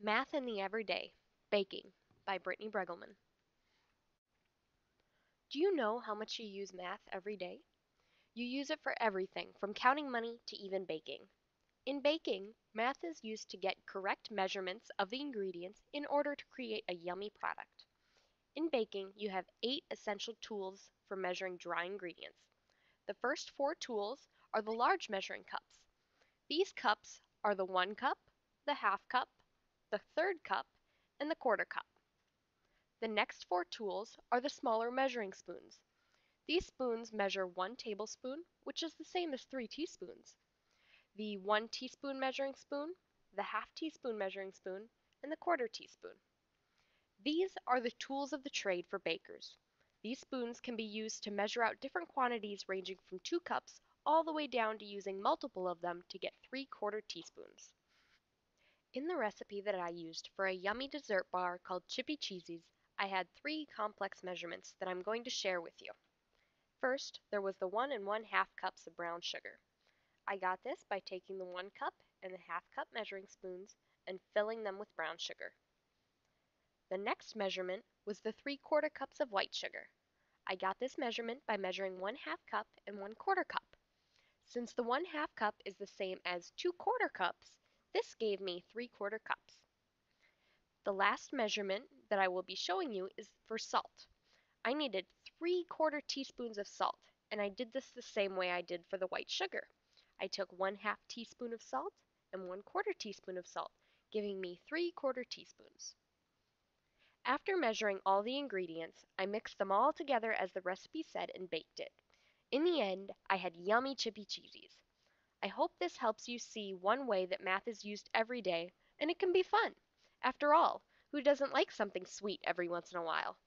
Math in the Everyday, Baking by Brittany Bregelman. Do you know how much you use math every day? You use it for everything from counting money to even baking. In baking, math is used to get correct measurements of the ingredients in order to create a yummy product. In baking, you have 8 essential tools for measuring dry ingredients. The first 4 tools are the large measuring cups. These cups are the 1 cup, the half cup, the third cup, and the quarter cup. The next 4 tools are the smaller measuring spoons. These spoons measure 1 tablespoon, which is the same as 3 teaspoons. The 1 teaspoon measuring spoon, the half teaspoon measuring spoon, and the quarter teaspoon. These are the tools of the trade for bakers. These spoons can be used to measure out different quantities ranging from 2 cups all the way down to using multiple of them to get 3/4 teaspoons. In the recipe that I used for a yummy dessert bar called Chippy Cheesies, I had 3 complex measurements that I'm going to share with you. First, there was the 1 1/2 cups of brown sugar. I got this by taking the 1 cup and the half cup measuring spoons and filling them with brown sugar. The next measurement was the 3/4 cups of white sugar. I got this measurement by measuring 1/2 cup and 1/4 cup. Since the 1/2 cup is the same as 2/4 cups, this gave me 3/4 cups. The last measurement that I will be showing you is for salt. I needed 3/4 teaspoons of salt, and I did this the same way I did for the white sugar. I took 1/2 teaspoon of salt and 1/4 teaspoon of salt, giving me 3/4 teaspoons. After measuring all the ingredients, I mixed them all together as the recipe said and baked it. In the end, I had yummy Chippy Cheesies. I hope this helps you see one way that math is used every day, and it can be fun. After all, who doesn't like something sweet every once in a while?